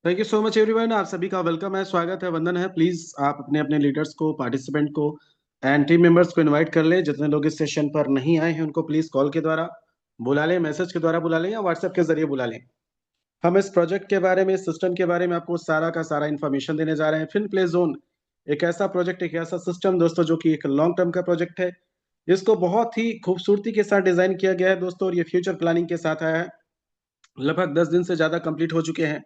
Thank you so much everyone. आप सभी का वेलकम है, स्वागत है, वंदन है। प्लीज आप अपने अपने लीडर्स को, पार्टिसिपेंट को एंड टीम मेंबर्स को इनवाइट कर ले। जितने लोग इस सेशन पर नहीं आए हैं उनको प्लीज कॉल के द्वारा बुला लें, मैसेज के द्वारा बुला लें या व्हाट्सएप के जरिए बुला लें। हम इस प्रोजेक्ट के बारे में, सिस्टम के बारे में आपको सारा का सारा इन्फॉर्मेशन देने जा रहे हैं। फिन प्ले जोन एक ऐसा प्रोजेक्ट, एक ऐसा सिस्टम दोस्तों जो कि एक लॉन्ग टर्म का प्रोजेक्ट है। इसको बहुत ही खूबसूरती के साथ डिजाइन किया गया है दोस्तों, और ये फ्यूचर प्लानिंग के साथ आया है। लगभग 10 दिन से ज्यादा कंप्लीट हो चुके हैं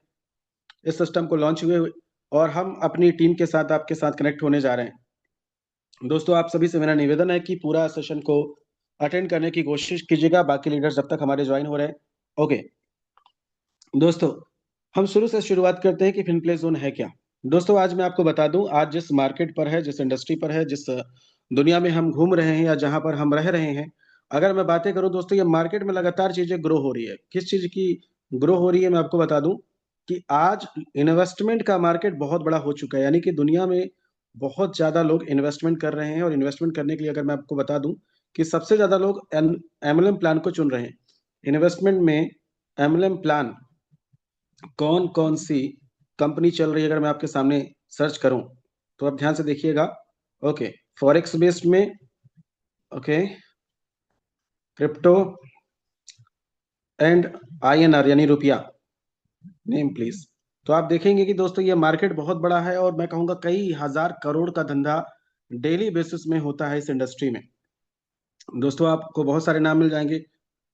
इस सिस्टम को लॉन्च हुए हुए, और हम अपनी टीम के साथ आपके साथ कनेक्ट होने जा रहे हैं। दोस्तों आप सभी से मेरा निवेदन है कि पूरा सेशन को अटेंड करने की कोशिश कीजिएगा, बाकी लीडर्स जब तक हमारे ज्वाइन हो रहे हैं। ओके दोस्तों, हम शुरू से शुरुआत करते हैं कि फिन प्ले जोन है क्या। दोस्तों आज मैं आपको बता दूं, आज जिस मार्केट पर है, जिस इंडस्ट्री पर है, जिस दुनिया में हम घूम रहे हैं या जहां पर हम रह रहे हैं, अगर मैं बातें करूं दोस्तों, ये मार्केट में लगातार चीजें ग्रो हो रही है। किस चीज की ग्रो हो रही है मैं आपको बता दूं कि आज इन्वेस्टमेंट का मार्केट बहुत बड़ा हो चुका है। यानी कि दुनिया में बहुत ज्यादा लोग इन्वेस्टमेंट कर रहे हैं, और इन्वेस्टमेंट करने के लिए अगर मैं आपको बता दूं कि सबसे ज्यादा लोग एमएलएम प्लान को चुन रहे हैं। इन्वेस्टमेंट में एमएलएम प्लान कौन कौन सी कंपनी चल रही है, अगर मैं आपके सामने सर्च करूं तो आप ध्यान से देखिएगा। ओके, फॉरेक्स बेस्ड में, ओके, क्रिप्टो एंड आईएनआर यानी रुपया, नेम प्लीज। तो आप देखेंगे कि दोस्तों ये मार्केट बहुत बड़ा है, और मैं कहूंगा कई हजार करोड़ का धंधा डेली बेसिस में होता है इस इंडस्ट्री में। दोस्तों आपको बहुत सारे नाम मिल जाएंगे।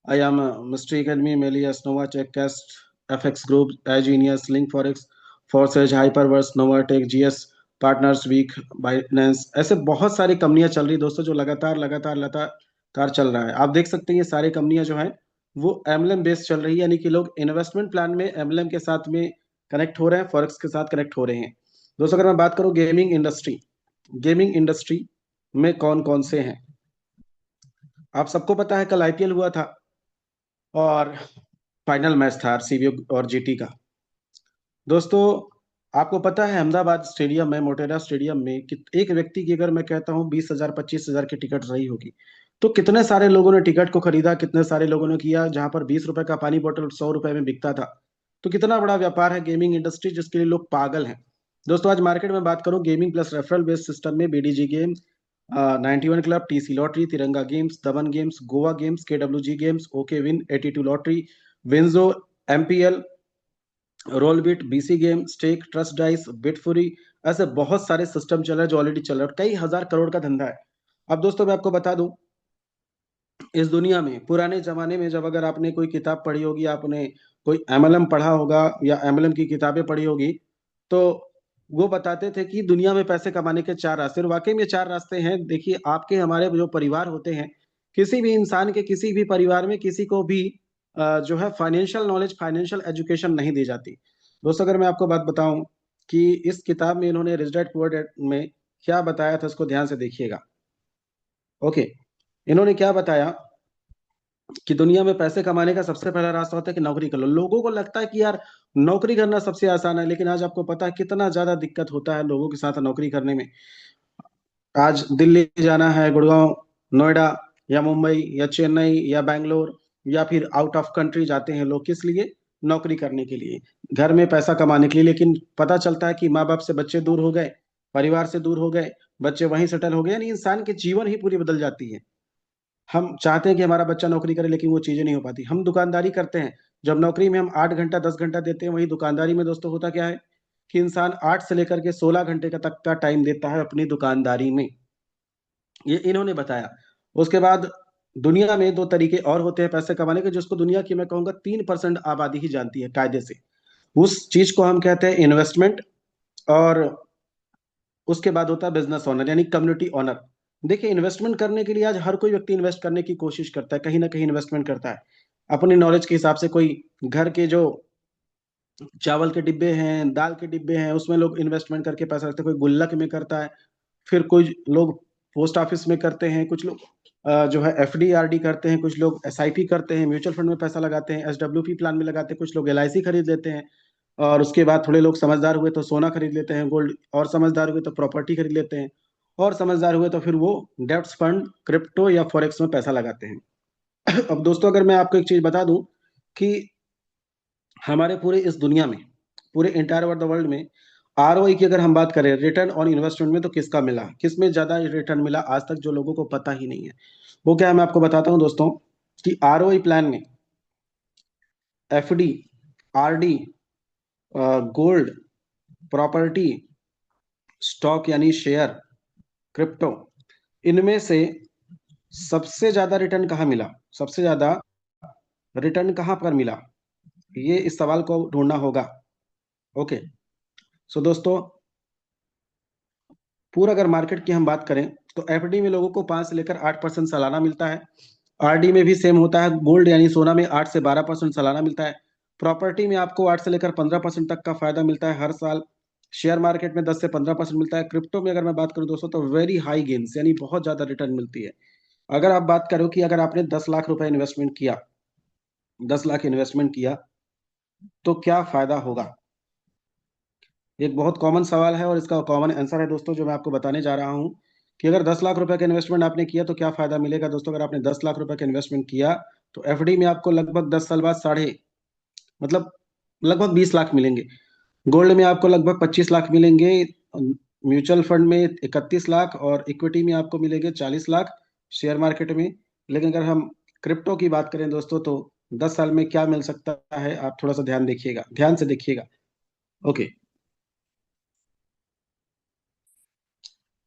आई एम मिस्ट्री एकेडमी, मेलियस, नोवाटेक, कैस्ट, एफएक्स ग्रुप, एजीनियस, Link Forex, Forsage, Hyperverse, Novatech, GS Partners, वीक, बाइनेंस, ऐसे बहुत सारी कंपनियां चल रही है दोस्तों, जो लगातार लगातार लगातार चल रहा है। आप देख सकते हैं ये सारी कंपनियां जो हैं वो एमएलएम बेस्ड चल रही है। यानी कि लोग इन्वेस्टमेंट प्लान में एमएलएम के साथ में कनेक्ट हो रहे हैं, फॉरेक्स के साथ कनेक्ट हो रहे हैं। दोस्तों अगर मैं बात करूं गेमिंग इंडस्ट्री, गेमिंग इंडस्ट्री में कौन कौन से हैं, आप सबको पता है कल आईपीएल हुआ था और फाइनल मैच था आरसीबी और जीटी का। दोस्तों आपको पता है अहमदाबाद स्टेडियम में, मोटेरा स्टेडियम में कि एक व्यक्ति की अगर मैं कहता हूँ 20,000 25,000 की टिकट रही होगी, तो कितने सारे लोगों ने टिकट को खरीदा, कितने सारे लोगों ने किया। जहां पर 20 रुपए का पानी बोतल 100 रुपए में बिकता था। तो कितना बड़ा व्यापार है गेमिंग इंडस्ट्री, जिसके लिए लोग पागल हैं। दोस्तों आज मार्केट में बात करूं, gaming plus referral based system में BDG game, 91 club, TC lottery, Tiranga games, Daman games, Goa games, KWG games, OK Win, 82 lottery, WinZO, MPL, Rollbit, BC game, Stake, Trust Dice, Bitfury, ऐसे बहुत सारे सिस्टम चल रहे हैं जो ऑलरेडी चल रहे हैं, और कई हजार करोड़ का धंधा है। अब दोस्तों मैं आपको बता दूं, इस दुनिया में पुराने जमाने में जब अगर आपने कोई किताब पढ़ी होगी, आपने कोई एमएलएम पढ़ा होगा या एमएलएम की किताबें पढ़ी होगी, तो वो बताते थे कि दुनिया में पैसे कमाने के चार रास्ते, और वाकई में चार रास्ते हैं। देखिए आपके हमारे जो परिवार होते हैं, किसी भी इंसान के किसी भी परिवार में किसी को भी जो है फाइनेंशियल नॉलेज, फाइनेंशियल एजुकेशन नहीं दी जाती। दोस्तों अगर मैं आपको बात बताऊं कि इस किताब में इन्होंने रिच डैड पुअर डैड में क्या बताया था, उसको ध्यान से देखिएगा। ओके, इन्होंने क्या बताया कि दुनिया में पैसे कमाने का सबसे पहला रास्ता होता है कि नौकरी कर लो। लोगों को लगता है कि यार नौकरी करना सबसे आसान है, लेकिन आज आपको पता है कितना ज्यादा दिक्कत होता है लोगों के साथ नौकरी करने में। आज दिल्ली जाना है, गुड़गांव, नोएडा या मुंबई या चेन्नई या बैंगलोर या फिर आउट ऑफ कंट्री जाते हैं लोग, किस लिए? नौकरी करने के लिए, घर में पैसा कमाने के लिए। लेकिन पता चलता है कि माँ बाप से बच्चे दूर हो गए, परिवार से दूर हो गए, बच्चे वहीं सेटल हो गए, यानी इंसान की जीवन ही पूरी बदल जाती है। हम चाहते हैं कि हमारा बच्चा नौकरी करे, लेकिन वो चीजें नहीं हो पाती। हम दुकानदारी करते हैं, जब नौकरी में हम 8 घंटा 10 घंटा देते हैं, वही दुकानदारी में दोस्तों होता क्या है कि इंसान 8 से लेकर के 16 घंटे का तक का टाइम देता है अपनी दुकानदारी में। ये इन्होंने बताया। उसके बाद दुनिया में दो तरीके और होते हैं पैसे कमाने के, जिसको दुनिया की मैं कहूंगा 3% आबादी ही जानती है कायदे से। उस चीज को हम कहते हैं इन्वेस्टमेंट, और उसके बाद होता है बिजनेस ओनर यानी कम्युनिटी ओनर। देखिए इन्वेस्टमेंट करने के लिए आज हर कोई व्यक्ति इन्वेस्ट करने की कोशिश करता है, कहीं ना कहीं इन्वेस्टमेंट करता है अपनी नॉलेज के हिसाब से। कोई घर के जो चावल के डिब्बे हैं, दाल के डिब्बे हैं, उसमें लोग इन्वेस्टमेंट करके पैसा रखते हैं। कोई गुल्लक में करता है, फिर कोई लोग पोस्ट ऑफिस में करते हैं, कुछ लोग जो है एफडी आरडी करते हैं, कुछ लोग एसआईपी करते हैं, म्यूचुअल फंड में पैसा लगाते हैं, एसडब्ल्यूपी प्लान में लगाते हैं, कुछ लोग एलआईसी खरीद लेते हैं, और उसके बाद थोड़े लोग समझदार हुए तो सोना खरीद लेते हैं, गोल्ड, और समझदार हुए तो प्रॉपर्टी खरीद लेते हैं, और समझदार हुए तो फिर वो डेब्ट्स फंड, क्रिप्टो या फॉरेक्स में पैसा लगाते हैं। अब दोस्तों अगर मैं आपको एक चीज बता दूं कि हमारे पूरे इस दुनिया में पूरे इंटायर ओवर द वर्ल्ड में आरओई की अगर हम बात करें, रिटर्न ऑन इन्वेस्टमेंट में, तो किसका मिला, किस में ज्यादा रिटर्न मिला आज तक जो लोगों को पता ही नहीं है, वो क्या है मैं आपको बताता हूं दोस्तों कि आरओई प्लान में FD, RD, gold, property, stock यानी शेयर, क्रिप्टो, इनमें से सबसे ज्यादा रिटर्न कहाँ मिला, सबसे ज्यादा रिटर्न कहाँ पर मिला, ये इस सवाल को ढूंढना होगा। ओके, सो दोस्तों पूरा अगर मार्केट की हम बात करें तो एफडी में लोगों को 5 से लेकर 8% सालाना मिलता है। आरडी में भी सेम होता है, गोल्ड यानी सोना में 8 से 12% सालाना मिलता है। प्रॉपर्टी में आपको 8 से लेकर 15% तक का फायदा मिलता है हर साल। शेयर मार्केट में 10 से 15% मिलता है। क्रिप्टो में अगर मैं बात करूं दोस्तों तो वेरी हाई गेन्स यानी बहुत ज्यादा रिटर्न मिलती है। अगर आप बात करो कि अगर आपने 10 लाख रुपए इन्वेस्टमेंट किया, 10 लाख इन्वेस्टमेंट किया तो क्या फायदा होगा, एक बहुत कॉमन सवाल है और इसका कॉमन आंसर है दोस्तों जो मैं आपको बताने जा रहा हूं कि अगर 10 लाख रुपए का इन्वेस्टमेंट आपने किया तो क्या फायदा मिलेगा दोस्तों। अगर आपने 10 लाख रुपए का इन्वेस्टमेंट किया तो एफडी में आपको लगभग 10 साल बाद साढ़े मतलब लगभग 20 लाख मिलेंगे। गोल्ड में आपको लगभग 25 लाख मिलेंगे। म्यूचुअल फंड में 31 लाख और इक्विटी में आपको मिलेंगे 40 लाख शेयर मार्केट में। लेकिन अगर हम क्रिप्टो की बात करें दोस्तों तो 10 साल में क्या मिल सकता है, आप थोड़ा सा ध्यान देखिएगा, ध्यान से देखिएगा। ओके,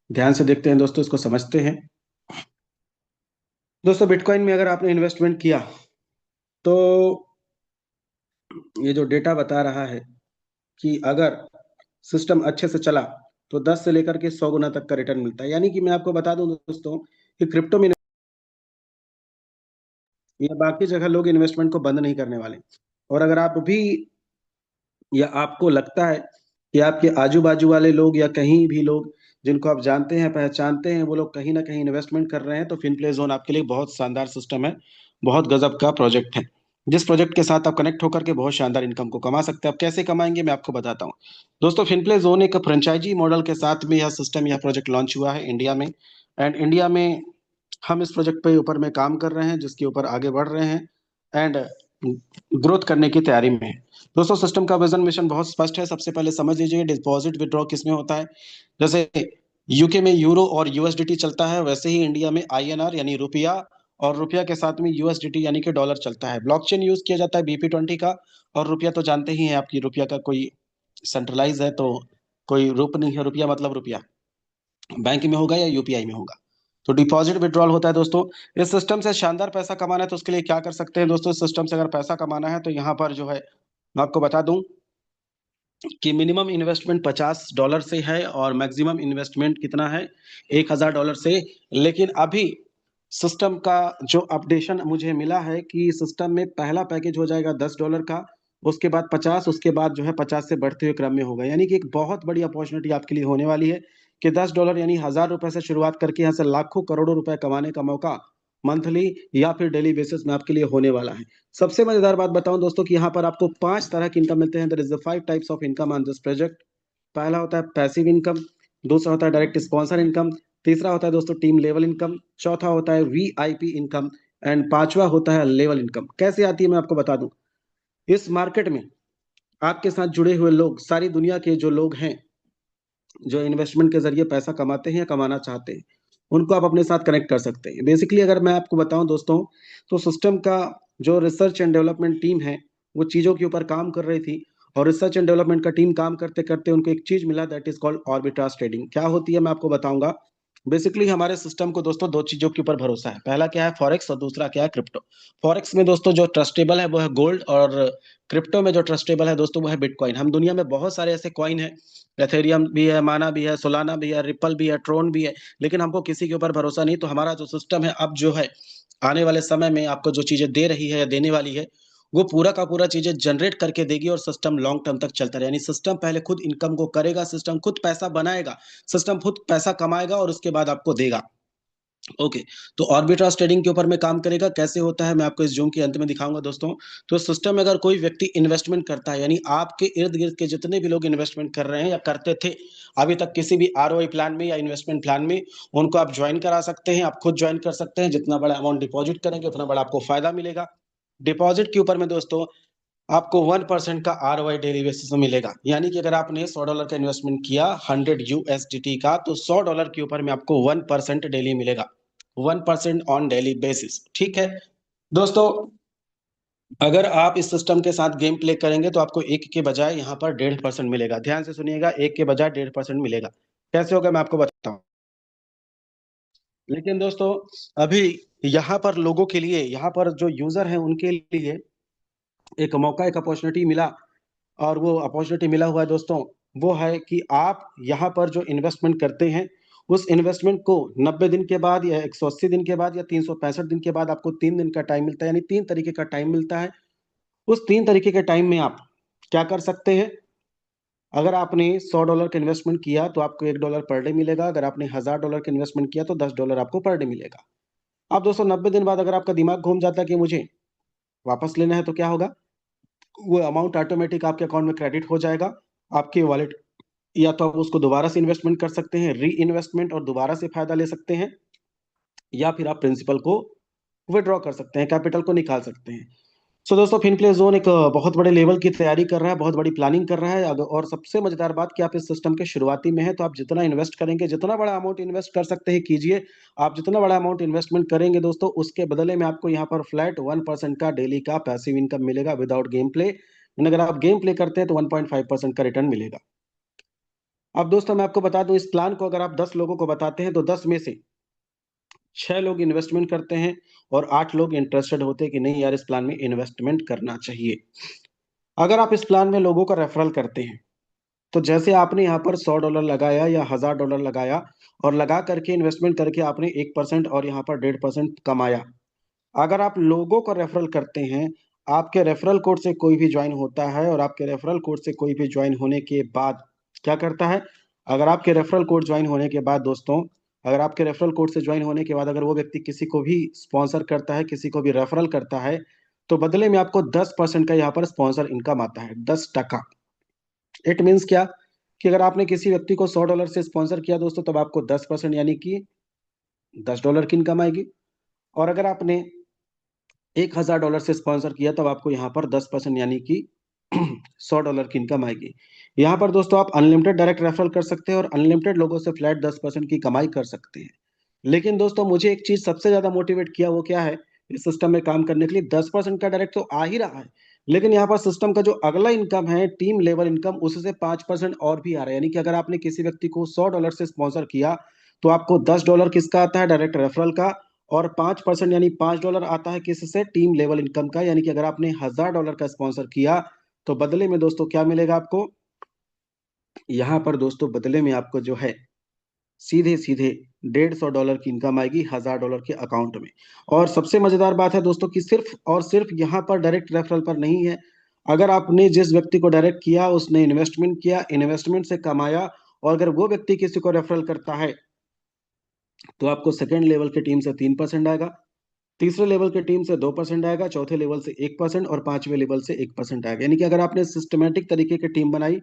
ध्यान से देखते हैं दोस्तों, इसको समझते हैं। दोस्तों बिटकॉइन में अगर आपने इन्वेस्टमेंट किया तो ये जो डेटा बता रहा है कि अगर सिस्टम अच्छे से चला तो 10 से लेकर के 100 गुना तक का रिटर्न मिलता है। यानी कि मैं आपको बता दूं दोस्तों कि क्रिप्टो में या बाकी जगह लोग इन्वेस्टमेंट को बंद नहीं करने वाले। और अगर आप भी या आपको लगता है कि आपके आजू बाजू वाले लोग या कहीं भी लोग जिनको आप जानते हैं पहचानते हैं वो लोग कहीं ना कहीं इन्वेस्टमेंट कर रहे हैं तो फिनप्ले जोन आपके लिए बहुत शानदार सिस्टम है, बहुत गजब का प्रोजेक्ट है, जिस प्रोजेक्ट के साथ आप कनेक्ट होकर के बहुत शानदार इनकम को कमा सकते हैं। आप कैसे कमाएंगे मैं आपको बताता हूँ दोस्तों। फिनप्ले जोन एक फ्रेंचाइजी मॉडल के साथ में यह सिस्टम, यह प्रोजेक्ट लॉन्च हुआ है इंडिया में। एंड इंडिया में हम इस प्रोजेक्ट पे ऊपर में काम कर रहे हैं, जिसके ऊपर आगे बढ़ रहे हैं एंड ग्रोथ करने की तैयारी में है। दोस्तों सिस्टम का विजन मिशन बहुत स्पष्ट है। सबसे पहले समझ लीजिए डिपॉजिट विड्रॉ किस में होता है। जैसे यूके में यूरो और यूएसडीटी चलता है, वैसे ही इंडिया में आईएनआर यानी रुपया और रुपया के साथ में यूएसडीटी यानी कि डॉलर चलता है। ब्लॉकचेन यूज किया जाता है बीपी20 का। और रुपया तो जानते ही हैं आपकी, रुपया का कोई सेंट्रलाइज है तो कोई रूप नहीं है, रुपया मतलब रुपया बैंक में होगा या यूपीआई में होगा। तो डिपॉजिट विड्रॉल होता है दोस्तों। इस सिस्टम से शानदार पैसा कमाना है तो उसके लिए क्या कर सकते हैं दोस्तों। इस सिस्टम से अगर पैसा कमाना है तो यहाँ पर जो है मैं आपको बता दूं कि मिनिमम इन्वेस्टमेंट $50 से है और मैक्सिमम इन्वेस्टमेंट कितना है, $1000 से। लेकिन अभी सिस्टम का जो अपडेशन मुझे मिला है कि सिस्टम में पहला पैकेज हो जाएगा $10 का, उसके बाद 50, उसके बाद जो है 50 से बढ़ते हुए क्रम में होगा। यानी कि एक बहुत बड़ी अपॉर्चुनिटी आपके लिए होने वाली है कि $10 यानी $1000 से शुरुआत करके यहाँ से लाखों करोड़ों रुपए कमाने का मौका मंथली या फिर डेली बेसिस में आपके लिए होने वाला है। सबसे मजेदार बात बताऊं दोस्तों कि यहाँ पर आपको 5 तरह के इनकम मिलते हैं। There is the 5 types of income on this project. पहला होता है पैसिव इनकम, दूसरा होता है डायरेक्ट स्पॉन्सर इनकम, तीसरा होता है दोस्तों टीम लेवल इनकम, चौथा होता है वीआईपी इनकम एंड पांचवा होता है लेवल इनकम। कैसे आती है मैं आपको बता दूं। इस मार्केट में आपके साथ जुड़े हुए लोग, सारी दुनिया के जो लोग हैं जो इन्वेस्टमेंट के जरिए पैसा कमाते हैं या कमाना चाहते हैं, उनको आप अपने साथ कनेक्ट कर सकते हैं। बेसिकली अगर मैं आपको बताऊं दोस्तों तो सिस्टम का जो रिसर्च एंड डेवलपमेंट टीम है वो चीज़ों के ऊपर काम कर रही थी। और रिसर्च एंड डेवलपमेंट का टीम काम करते करते उनको एक चीज मिला, दैट इज कॉल्ड ऑर्बिट्राज ट्रेडिंग। क्या होती है मैं आपको बताऊंगा। बेसिकली हमारे सिस्टम को दोस्तों दो चीजों के ऊपर भरोसा है, पहला क्या है फॉरेक्स और दूसरा क्या है क्रिप्टो। फॉरेक्स में दोस्तों जो ट्रस्टेबल है वो है गोल्ड और क्रिप्टो में जो ट्रस्टेबल है दोस्तों वो है बिटकॉइन। हम दुनिया में बहुत सारे ऐसे कॉइन है, एथेरियम भी है, माना भी है, सोलाना भी है, रिपल भी है, ट्रोन भी है, लेकिन हमको किसी के ऊपर भरोसा नहीं। तो हमारा जो सिस्टम है अब जो है आने वाले समय में आपको जो चीजें दे रही है या देने वाली है वो पूरा का पूरा चीजें जनरेट करके देगी और सिस्टम लॉन्ग टर्म तक चलता रहे। यानी सिस्टम पहले खुद इनकम को करेगा, सिस्टम खुद पैसा बनाएगा, सिस्टम खुद पैसा कमाएगा और उसके बाद आपको देगा। ओके, तो ऑर्बिट्राज ट्रेडिंग के ऊपर में काम करेगा। कैसे होता है मैं आपको इस जूम के अंत में दिखाऊंगा दोस्तों। तो सिस्टम में अगर कोई व्यक्ति इन्वेस्टमेंट करता है, यानी आपके इर्द गिर्द के जितने भी लोग इन्वेस्टमेंट कर रहे हैं या करते थे अभी तक किसी भी आरओआई प्लान में या इन्वेस्टमेंट प्लान में, उनको आप ज्वाइन करा सकते हैं, आप खुद ज्वाइन कर सकते हैं। जितना बड़ा अमाउंट डिपॉजिट करेंगे उतना बड़ा आपको फायदा मिलेगा। डिपॉजिट के ऊपर में दोस्तों आपको 1% का ROI डेली बेसिस में मिलेगा। यानी कि अगर आपने $100 का इन्वेस्टमेंट किया 100 USDT का, तो $100 के ऊपर में आपको 1% डेली मिलेगा, 1% ऑन डेली बेसिस। ठीक है दोस्तों, अगर आप इस सिस्टम के साथ गेम प्ले करेंगे तो आपको एक के बजाय यहाँ पर 1.5% मिलेगा। ध्यान से सुनिएगा, एक के बजाय 1.5% मिलेगा। कैसे होगा मैं आपको बताता हूँ। लेकिन दोस्तों, अभी यहाँ पर लोगों के लिए, यहाँ पर जो यूजर हैं उनके लिए एक मौका, एक अपॉर्चुनिटी मिला। और वो अपॉर्चुनिटी मिला हुआ है दोस्तों, वो है कि आप यहाँ पर जो इन्वेस्टमेंट करते हैं, उस इन्वेस्टमेंट को 90 दिन के बाद या 180 दिन के बाद या 365 दिन के बाद आपको 3 दिन का टाइम मिलता है, यानी 3 तरीके का टाइम मिलता है। उस 3 तरीके के टाइम में आप क्या कर सकते हैं। अगर आपने $100 का इन्वेस्टमेंट किया तो आपको $1 पर डे मिलेगा। अगर आपने $1000 का इन्वेस्टमेंट किया तो $10 आपको पर डे मिलेगा। अब दोस्तों 90 दिन बाद अगर आपका दिमाग घूम जाता है कि मुझे वापस लेना है, तो क्या होगा, वो अमाउंट ऑटोमेटिक आपके अकाउंट में क्रेडिट हो जाएगा आपके वॉलेट। या तो आप उसको दोबारा से इन्वेस्टमेंट कर सकते हैं, री इन्वेस्टमेंट, और दोबारा से फायदा ले सकते हैं। या फिर आप प्रिंसिपल को विड्रॉ कर सकते हैं, कैपिटल को निकाल सकते हैं। सो दोस्तों, फिनप्ले जोन एक बहुत बड़े लेवल की तैयारी कर रहा है, बहुत बड़ी प्लानिंग कर रहा है। और सबसे मजेदार बात कि आप इस सिस्टम के शुरुआती में है, तो आप जितना इन्वेस्ट करेंगे, जितना बड़ा अमाउंट इन्वेस्ट कर सकते हैं कीजिए। आप जितना बड़ा अमाउंट इन्वेस्टमेंट करेंगे दोस्तों, उसके बदले में आपको यहाँ पर फ्लैट 1% का डेली का पैसिव इनकम मिलेगा विदाउट गेम प्ले। अगर आप गेम प्ले करते हैं तो 1.5% का रिटर्न मिलेगा। अब दोस्तों मैं आपको बता दूं, इस प्लान को अगर आप 10 लोगों को बताते हैं तो 10 में से 6 लोग इन्वेस्टमेंट करते हैं और 8 लोग इंटरेस्टेड होते हैं कि नहीं यार, इस प्लान में इन्वेस्टमेंट करना चाहिए। अगर आप इस प्लान में लोगों का रेफरल करते हैं, तो जैसे आपने यहाँ पर $100 लगाया या $1000 लगाया, और लगा करके इन्वेस्टमेंट करके आपने 1% और यहाँ पर 1.5% कमाया। अगर आप लोगों को रेफरल करते हैं, आपके रेफरल कोड से कोई भी ज्वाइन होता है, और आपके रेफरल कोड से कोई भी ज्वाइन होने के बाद क्या करता है, अगर आपके रेफरल कोड ज्वाइन होने के बाद दोस्तों, अगर आपके रेफरल कोड से ज्वाइन होने के बाद अगर वो व्यक्ति किसी को भी स्पॉन्सर करता है, किसी को भी रेफरल करता है, तो बदले में आपको 10% का यहाँ पर स्पॉन्सर इनकम आता है, 10%। इट मीन्स क्या, कि अगर आपने किसी व्यक्ति को $100 से स्पॉन्सर किया दोस्तों, तब आपको 10% यानी कि $10 की इनकम आएगी। और अगर आपने $1000 से स्पॉन्सर किया, तब आपको यहाँ पर 10% यानी कि $100 की इनकम आएगी। यहाँ पर दोस्तों आप अनलिमिटेड डायरेक्ट रेफरल कर सकते हैं और अनलिमिटेड लोगों से फ्लैट 10% की कमाई कर सकते हैं। लेकिन दोस्तों मुझे एक चीज सबसे ज्यादा मोटिवेट किया, वो क्या है, इस सिस्टम में काम करने के लिए 10% का डायरेक्ट तो आ ही रहा है, लेकिन यहाँ पर सिस्टम का जो अगला इनकम है, टीम लेवल इनकम, उससे 5% और भी आ रहा है। यानी कि अगर आपने किसी व्यक्ति को $100 से स्पॉन्सर किया, तो आपको $10 किसका आता है, डायरेक्ट रेफरल का। और 5% यानी $5 आता है किससे, टीम लेवल इनकम का। यानी कि अगर आपने $1000 का स्पॉन्सर किया, तो बदले में दोस्तों क्या मिलेगा आपको, यहाँ पर दोस्तों बदले में आपको जो है सीधे सीधे $150 की इनकम आएगी $1000 के अकाउंट में। और सबसे मजेदार बात है दोस्तों कि सिर्फ और सिर्फ यहाँ पर डायरेक्ट रेफरल पर नहीं है। अगर आपने जिस व्यक्ति को डायरेक्ट किया, उसने इन्वेस्टमेंट किया, इन्वेस्टमेंट से कमाया, और अगर वो व्यक्ति किसी को रेफरल करता है, तो आपको सेकेंड लेवल की टीम से 3% आएगा, तीसरे लेवल की टीम से 2% आएगा, चौथे लेवल से 1%, और पांचवें लेवल से 1% आएगा। यानी कि अगर आपने सिस्टमेटिक तरीके की टीम बनाई,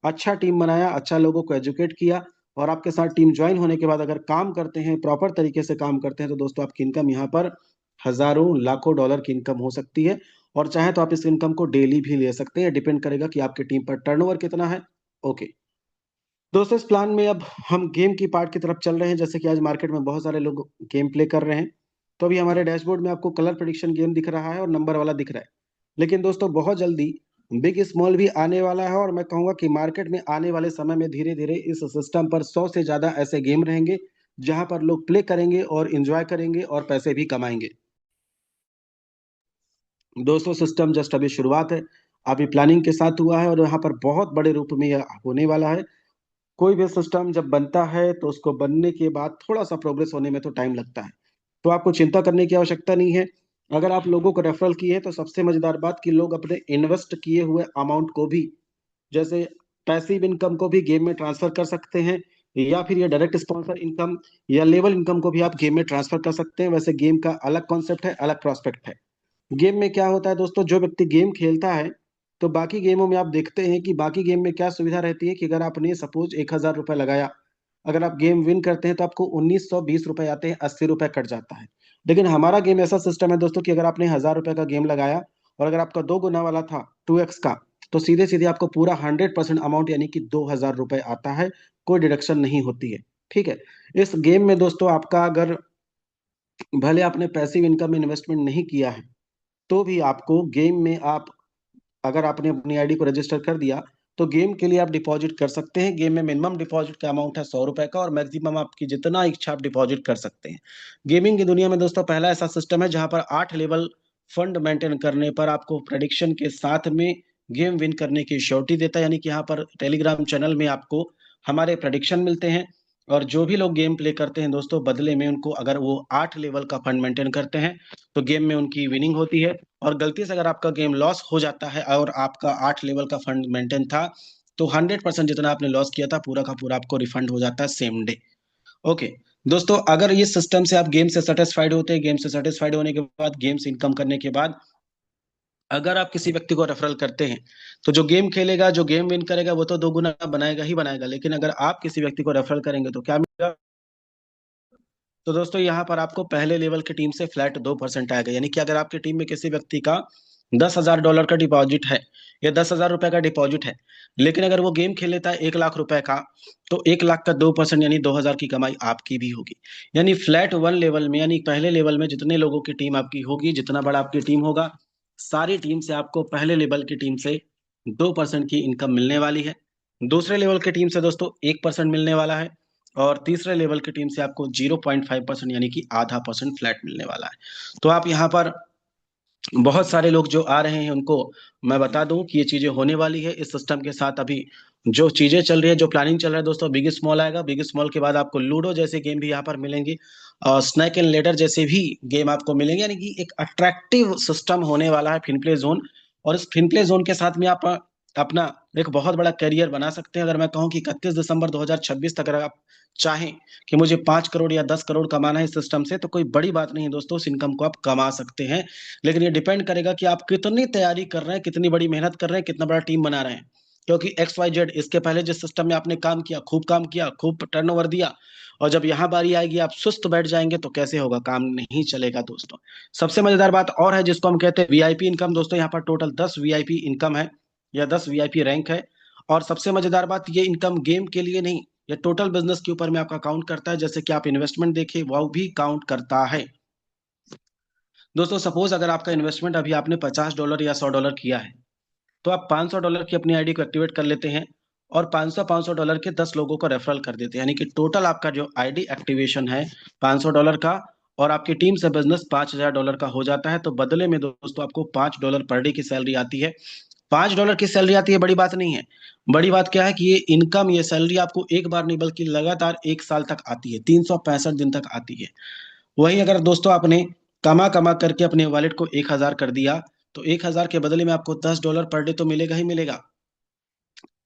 अच्छा टीम बनाया, अच्छा लोगों को एजुकेट किया, और आपके साथ टीम ज्वाइन होने के बाद अगर काम करते हैं, प्रॉपर तरीके से काम करते हैं, तो दोस्तों आपकी इनकम यहाँ पर हजारों लाखों डॉलर की इनकम हो सकती है। और चाहे तो आप इस इनकम को डेली भी ले सकते हैं, डिपेंड करेगा कि आपकी टीम पर टर्नओवर कितना है। ओके दोस्तों, इस प्लान में अब हम गेम की पार्ट की तरफ चल रहे हैं। जैसे कि आज मार्केट में बहुत सारे लोग गेम प्ले कर रहे हैं, तो अभी हमारे डैशबोर्ड में आपको कलर प्रेडिक्शन गेम दिख रहा है और नंबर वाला दिख रहा है। लेकिन दोस्तों बहुत जल्दी बिग स्मॉल भी आने वाला है, और मैं कहूंगा कि मार्केट में आने वाले समय में धीरे धीरे इस सिस्टम पर 100 से ज्यादा ऐसे गेम रहेंगे, जहां पर लोग प्ले करेंगे और इंजॉय करेंगे और पैसे भी कमाएंगे। दोस्तों सिस्टम जस्ट अभी शुरुआत है, अभी प्लानिंग के साथ हुआ है, और यहाँ पर बहुत बड़े रूप में यह होने वाला है। कोई भी सिस्टम जब बनता है, तो उसको बनने के बाद थोड़ा सा प्रोग्रेस होने में तो टाइम लगता है, तो आपको चिंता करने की आवश्यकता नहीं है। अगर आप लोगों को रेफरल किए, तो सबसे मजेदार बात कि लोग अपने इन्वेस्ट किए हुए अमाउंट को भी, जैसे पैसिव इनकम को भी गेम में ट्रांसफर कर सकते हैं, या फिर ये डायरेक्ट स्पॉन्सर इनकम या लेवल इनकम को भी आप गेम में ट्रांसफर कर सकते हैं। वैसे गेम का अलग कॉन्सेप्ट है, अलग प्रोस्पेक्ट है। गेम में क्या होता है दोस्तों, जो व्यक्ति गेम खेलता है, तो बाकी गेमों में आप देखते हैं कि बाकी गेम में क्या सुविधा रहती है, कि अगर आपने सपोज $1000 लगाया, अगर आप गेम विन करते हैं, तो आपको ₹1920 आते हैं, ₹80 कट जाता है। लेकिन हमारा गेम ऐसा सिस्टम है दोस्तों कि अगर आपने $1000 का गेम लगाया और अगर आपका 2 गुना वाला था 2x का, तो सीधे सीधे आपको पूरा 100% अमाउंट यानी कि 2,000 रुपए आता है, कोई डिडक्शन नहीं होती है। ठीक है। इस गेम में दोस्तों आपका अगर भले आपने पैसिव इनकम इन्वेस्टमेंट नहीं किया है, तो भी आपको गेम में आप, अगर आपने अपनी आईडी को रजिस्टर कर दिया, तो गेम के लिए आप डिपॉजिट कर सकते हैं। गेम में मिनिमम डिपॉजिट का अमाउंट है 100 रुपए का, और मैक्सिमम आपकी जितना इच्छा आप डिपॉजिट कर सकते हैं। गेमिंग की दुनिया में दोस्तों पहला ऐसा सिस्टम है जहां पर 8 लेवल फंड मेंटेन करने पर आपको प्रेडिक्शन के साथ में गेम विन करने की श्योरिटी देता है। यानी कि यहाँ पर टेलीग्राम चैनल में आपको हमारे प्रेडिक्शन मिलते हैं, और जो भी लोग गेम प्ले करते हैं दोस्तों, बदले में उनको अगर वो 8 लेवल का फंड मेंटेन करते हैं तो गेम में उनकी विनिंग होती है। और गलती से अगर आपका गेम लॉस हो जाता है और आपका 8 लेवल का फंड मेंटेन था, तो 100% जितना आपने लॉस किया था पूरा का पूरा आपको रिफंड हो जाता है सेम डे। ओके। दोस्तों अगर ये सिस्टम से आप गेम से सेटिस्फाइड होते हैं, गेम से सेटिस्फाइड होने के बाद, गेम से इनकम करने के बाद, अगर आप किसी व्यक्ति को रेफरल करते हैं, तो जो गेम खेलेगा, जो गेम विन करेगा, वो तो 2 गुना बनाएगा ही बनाएगा। लेकिन अगर आप किसी व्यक्ति को रेफरल करेंगे तो क्या मिलेगा? तो दोस्तों यहाँ पर आपको पहले लेवल की टीम से फ्लैट 2% आएगा। यानी कि अगर आपकी टीम में किसी व्यक्ति का $10,000 का डिपॉजिट है, या $10,000 का डिपॉजिट है, लेकिन अगर वो गेम खेल लेता है 1 लाख रुपए का, तो 1 लाख का 2% यानी 2,000 की कमाई आपकी भी होगी। यानी फ्लैट 1 लेवल में, यानी पहले लेवल में जितने लोगों की टीम आपकी होगी, जितना बड़ा आपकी टीम होगा, सारी टीम से आपको पहले लेवल की टीम से 2% की इनकम मिलने वाली है। दूसरे लेवल की टीम से दोस्तों 1% मिलने वाला है, और तीसरे लेवल की टीम से आपको 0.5% यानी कि आधा परसेंट फ्लैट मिलने वाला है। तो आप यहाँ पर बहुत सारे लोग जो आ रहे हैं उनको मैं बता दूं कि ये चीजें होने वाली है इस सिस्टम के साथ। अभी जो चीजें चल रही है, जो प्लानिंग चल रहा है दोस्तों, बिग स्मॉल आएगा। बिग स्मॉल के बाद आपको लूडो जैसे गेम भी यहाँ पर मिलेंगे, और स्नैक एंड लेडर जैसे भी गेम आपको मिलेंगे। यानी कि एक अट्रैक्टिव सिस्टम होने वाला है फिनप्ले जोन। और इस फिनप्ले जोन के साथ में आप अपना एक बहुत बड़ा करियर बना सकते हैं। अगर मैं कहूँ कि 31 दिसंबर 2026 तक अगर आप चाहें कि मुझे 5 करोड़ या 10 करोड़ कमाना है इस सिस्टम से, तो कोई बड़ी बात नहीं है दोस्तों, इस इनकम को आप कमा सकते हैं। लेकिन ये डिपेंड करेगा कि आप कितनी तैयारी कर रहे हैं, कितनी बड़ी मेहनत कर रहे हैं, कितना बड़ा टीम बना रहे हैं। क्योंकि XYZ इसके पहले जिस सिस्टम में आपने काम किया, खूब काम किया, खूब टर्नओवर दिया, और जब यहाँ बारी आएगी आप सुस्त बैठ जाएंगे, तो कैसे होगा? काम नहीं चलेगा दोस्तों। सबसे मजेदार बात और है जिसको हम कहते हैं वीआईपी इनकम। दोस्तों यहाँ पर टोटल 10 वीआईपी इनकम है, या 10 वीआईपी रैंक है। और सबसे मजेदार बात, ये इनकम गेम के लिए नहीं, ये टोटल बिजनेस के ऊपर में आपका काउंट करता है। जैसे कि आप इन्वेस्टमेंट देखें, वो भी काउंट करता है। दोस्तों सपोज अगर आपका इन्वेस्टमेंट अभी आपने $50 या $100 किया है, तो आप $500 की अपनी आईडी को एक्टिवेट कर लेते हैं, और 500 के 10 लोगों को रेफरल कर देते हैं। यानी कि टोटल आपका जो आईडी एक्टिवेशन है $500 का, और आपकी टीम से बिजनेस $5,000 का हो जाता है। तो बदले में दोस्तों आपको $5 पर डे की सैलरी आती है। $5 की सैलरी आती है, बड़ी बात नहीं है। बड़ी बात क्या है कि ये इनकम, ये सैलरी आपको एक बार नहीं बल्कि लगातार 1 साल तक आती है, 365 दिन तक आती है। वहीं अगर दोस्तों आपने कमा कमा करके अपने वॉलेट को 1,000 कर दिया, तो 1,000 के बदले में आपको $10 पर डे तो मिलेगा ही मिलेगा।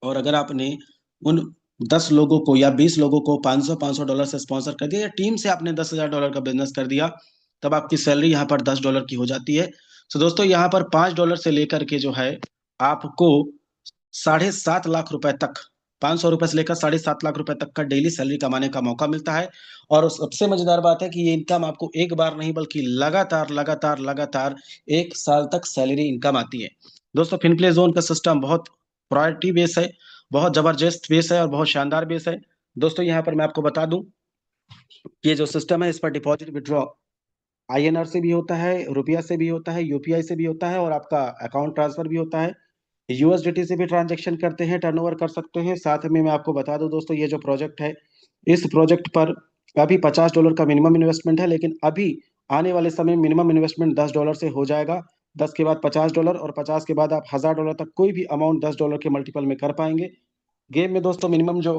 और अगर आपने उन 10 लोगों को या 20 लोगों को 500 से स्पॉन्सर कर दिया, या टीम से आपने $10,000 का बिजनेस कर दिया, तब आपकी सैलरी यहाँ पर $10 की हो जाती है। तो दोस्तों यहाँ पर $5 से लेकर के जो है आपको 7.5 लाख रुपए तक, ₹500 से लेकर 7.5 लाख रुपए तक का डेली सैलरी कमाने का मौका मिलता है। और सबसे मजेदार बात है कि ये इनकम आपको एक बार नहीं बल्कि लगातार लगातार लगातार 1 साल तक सैलरी इनकम आती है। दोस्तों फिनप्ले जोन का सिस्टम बहुत प्रायोरिटी बेस है, बहुत जबरदस्त बेस है, और बहुत शानदार बेस है। दोस्तों यहाँ पर मैं आपको बता दूं कि ये जो सिस्टम है, इस पर डिपॉजिट विड्रॉ INR से भी होता है, रुपया से भी होता है, UPI से भी होता है, और आपका अकाउंट ट्रांसफर भी होता है। USDT से भी ट्रांजेक्शन करते हैं, टर्नओवर कर सकते हैं। साथ में मैं आपको बता दूं दोस्तों, ये जो प्रोजेक्ट है, इस प्रोजेक्ट पर अभी $50 का मिनिमम इन्वेस्टमेंट है, लेकिन अभी आने वाले समय मिनिमम इन्वेस्टमेंट $10 से हो जाएगा। 10 के बाद $50, और 50 के बाद आप $1,000 तक कोई भी अमाउंट $10 के मल्टीपल में कर पाएंगे। गेम में दोस्तों मिनिमम जो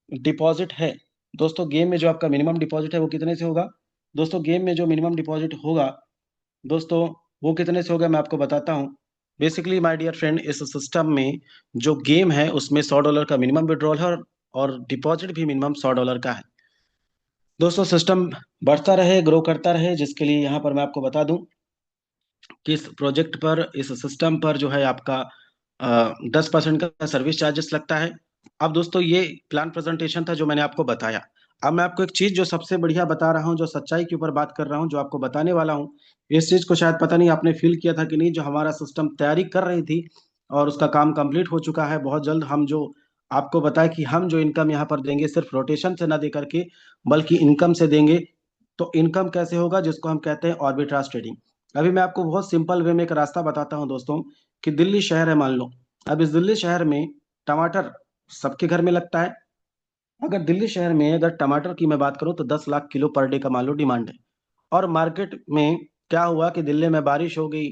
डिपॉजिट है, दोस्तों गेम में जो आपका मिनिमम डिपॉजिट है वो कितने से होगा? दोस्तों गेम में जो मिनिमम डिपॉजिट होगा दोस्तों, वो कितने से होगा मैं आपको बताता हूँ। बेसिकली माय डियर फ्रेंड, इस सिस्टम में जो गेम है उसमें $100 का मिनिमम विड्रॉल है, और डिपॉजिट भी मिनिमम $100 का है। दोस्तों सिस्टम बढ़ता रहे, ग्रो करता रहे, जिसके लिए यहाँ पर मैं आपको बता दूं कि इस प्रोजेक्ट पर, इस सिस्टम पर जो है आपका 10% का सर्विस चार्जेस लगता है। अब दोस्तों ये प्लान प्रेजेंटेशन था जो मैंने आपको बताया। अब मैं आपको एक चीज जो सबसे बढ़िया बता रहा हूँ, जो सच्चाई के ऊपर बात कर रहा हूँ, जो आपको बताने वाला हूँ, इस चीज को शायद पता नहीं आपने फील किया था कि नहीं, जो हमारा सिस्टम तैयारी कर रही थी और उसका काम कंप्लीट हो चुका है बहुत जल्द। हम जो आपको बताया कि हम जो इनकम यहाँ पर देंगे सिर्फ रोटेशन से ना दे करके बल्कि इनकम से देंगे। तो इनकम कैसे होगा, जिसको हम कहते हैं ऑर्बिट्राज ट्रेडिंग। अभी मैं आपको बहुत सिंपल वे में एक रास्ता बताता हूँ दोस्तों, कि दिल्ली शहर है मान लो। अब इस दिल्ली शहर में टमाटर सबके घर में लगता है। अगर दिल्ली शहर में अगर टमाटर की मैं बात करूं तो 10 लाख किलो पर डे का मान लो डिमांड है। और मार्केट में क्या हुआ कि दिल्ली में बारिश हो गई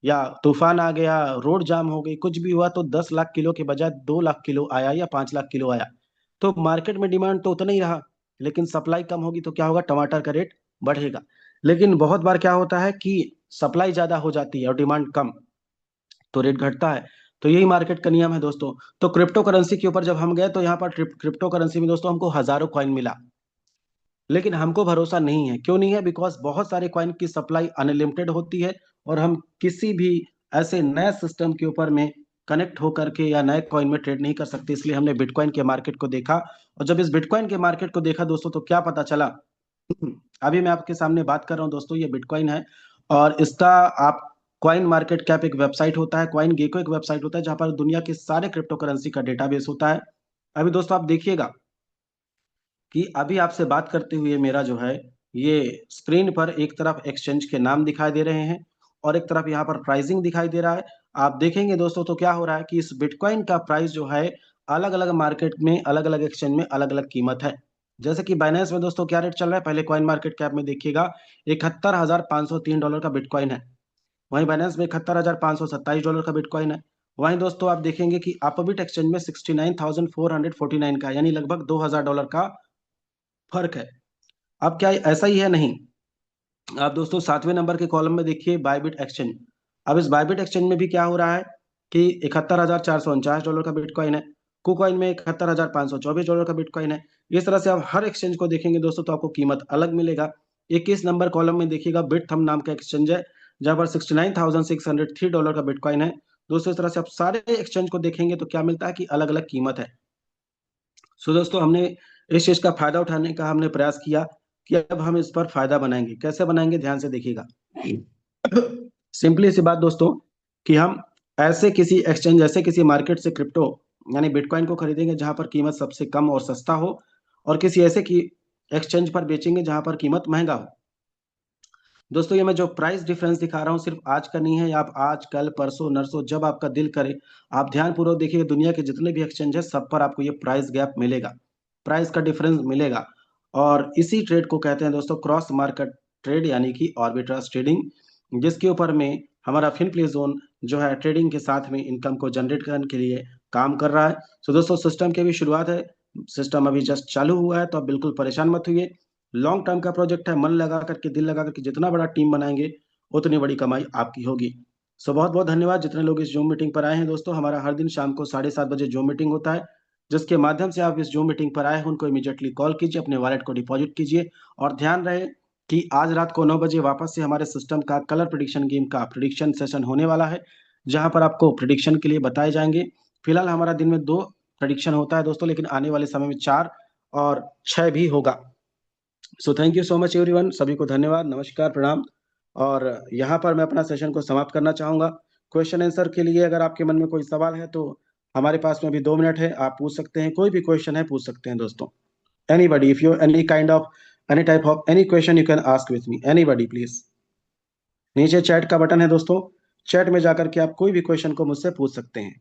या तूफान आ गया, रोड जाम हो गई, कुछ भी हुआ, तो 10 लाख किलो के बजाय 2 लाख किलो आया या 5 लाख किलो आया। तो मार्केट में डिमांड तो उतना ही रहा, लेकिन सप्लाई कम होगी तो क्या होगा, टमाटर का रेट बढ़ेगा। लेकिन बहुत बार क्या होता है कि सप्लाई ज्यादा हो जाती है और डिमांड कम, तो रेट घटता है। तो यही मार्केट का नियम है दोस्तों। तो क्रिप्टो करेंसी के ऊपर जब हम गए तो यहाँ पर क्रिप्टो करेंसी में दोस्तों हमको हजारों कॉइन मिला। लेकिन हमको भरोसा नहीं है। क्यों नहीं है? बिकॉज बहुत सारे कॉइन की सप्लाई अनलिमिटेड होती है और हम किसी भी ऐसे नए सिस्टम के ऊपर में कनेक्ट होकर के या नए कॉइन में ट्रेड नहीं कर सकते। इसलिए हमने बिटकॉइन के मार्केट को देखा, और जब इस बिटकॉइन के मार्केट को देखा दोस्तों तो क्या पता चला। अभी मैं आपके सामने बात कर रहा हूँ दोस्तों, ये बिटकॉइन है। और इसका आप कॉइन मार्केट कैप एक वेबसाइट होता है, कॉइन गेको एक वेबसाइट होता है जहां पर दुनिया के सारे क्रिप्टो करेंसी का डेटाबेस होता है। अभी दोस्तों आप देखिएगा कि अभी आपसे बात करते हुए मेरा जो है ये स्क्रीन पर एक तरफ एक्सचेंज के नाम दिखाई दे रहे हैं और एक तरफ यहाँ पर प्राइसिंग दिखाई दे रहा है। आप देखेंगे दोस्तों तो क्या हो रहा है कि इस बिटकॉइन का प्राइस जो है अलग अलग मार्केट में अलग अलग एक्सचेंज में अलग अलग कीमत है। जैसे कि बाइनेंस में दोस्तों क्या रेट चल रहा है, पहले कॉइन मार्केट कैप में देखिएगा, 71,503 डॉलर का बिटकॉइन है। वहीं बाइनेंस में 71,527 डॉलर का बिटकॉइन है। वहीं दोस्तों आप देखेंगे कि अपबिट एक्सचेंज में 69,449 का, यानी लगभग $2,000 का फर्क है। अब क्या ऐसा ही है? नहीं। आप दोस्तों 7वें नंबर के कॉलम में देखिए बायबिट एक्सचेंज। अब इस बायबिट एक्सचेंज में भी क्या हो रहा है कि 71,449 डॉलर का बिटकॉइन है। कुकॉइन में 71,524 डॉलर का बिटकॉइन है। इस तरह से आप हर एक्सचेंज को देखेंगे दोस्तों तो आपको कीमत अलग मिलेगा। 21 नंबर कॉलम में देखिएगा बिटथम नाम का एक्सचेंज है जहां पर 69,603 डॉलर का बिटकॉइन है। दोस्तों इस तरह से आप सारे एक्सचेंज को देखेंगे तो क्या मिलता है कि अलग अलग कीमत है। सो दोस्तों हमने इस चीज का फायदा उठाने का हमने प्रयास किया कि अब हम इस पर फायदा बनाएंगे। कैसे बनाएंगे, ध्यान से देखिएगा। सिंपली सी बात दोस्तों कि हम ऐसे किसी एक्सचेंज, ऐसे किसी मार्केट से क्रिप्टो यानी बिटकॉइन को खरीदेंगे जहां पर कीमत सबसे कम और सस्ता हो, और किसी ऐसे की एक्सचेंज पर बेचेंगे जहां पर कीमत महंगा हो। दोस्तों ये मैं जो प्राइस डिफरेंस दिखा रहा हूँ सिर्फ आज का नहीं है, आप आज कल परसों नरसों जब आपका दिल करे आप ध्यान पूर्वक देखिए, दुनिया के जितने भी एक्सचेंज है सब पर आपको ये प्राइस गैप मिलेगा, प्राइस का डिफरेंस मिलेगा। और इसी ट्रेड को कहते हैं दोस्तों क्रॉस मार्केट ट्रेड यानी कि ऑर्बिट्राज ट्रेडिंग, जिसके ऊपर में हमारा फिनप्ले जोन जो है ट्रेडिंग के साथ में इनकम को जनरेट करने के लिए काम कर रहा है। तो दोस्तों सिस्टम की अभी शुरुआत है, सिस्टम अभी जस्ट चालू हुआ है, तो आप बिल्कुल परेशान मत हुई। लॉन्ग टर्म का प्रोजेक्ट है, मन लगा करके दिल लगा करके जितना बड़ा टीम बनाएंगे उतनी बड़ी कमाई आपकी होगी। सो बहुत बहुत धन्यवाद जितने लोग इस जूम मीटिंग पर आए हैं दोस्तों। हमारा हर दिन शाम को 7:30 बजे जूम मीटिंग होता है, जिसके माध्यम से आप इस जूम मीटिंग पर आए हैं उनको इमीडिएटली कॉल कीजिए, अपने वॉलेट को डिपॉजिट कीजिए। और ध्यान रहे कि आज रात को 9 बजे वापस से हमारे सिस्टम का कलर प्रिडिक्शन गेम का प्रिडिक्शन सेशन होने वाला है, जहां पर आपको प्रिडिक्शन के लिए बताए जाएंगे। फिलहाल हमारा दिन में 2 प्रिडिक्शन होता है दोस्तों, लेकिन आने वाले समय में 4 और 6 भी होगा। So thank you so much everyone, सभी को धन्यवाद, नमस्कार, प्रणाम। और यहाँ पर मैं अपना सेशन को समाप्त करना चाहूंगा। क्वेश्चन आंसर के लिए अगर आपके मन में कोई सवाल है तो हमारे पास में अभी 2 मिनट है, आप पूछ सकते हैं, कोई भी क्वेश्चन है पूछ सकते हैं दोस्तों। Anybody, if you any kind of any type of any question you can ask with me, anybody please. नीचे चैट का बटन है दोस्तों, चैट में जाकर के आप कोई भी क्वेश्चन को मुझसे पूछ सकते हैं।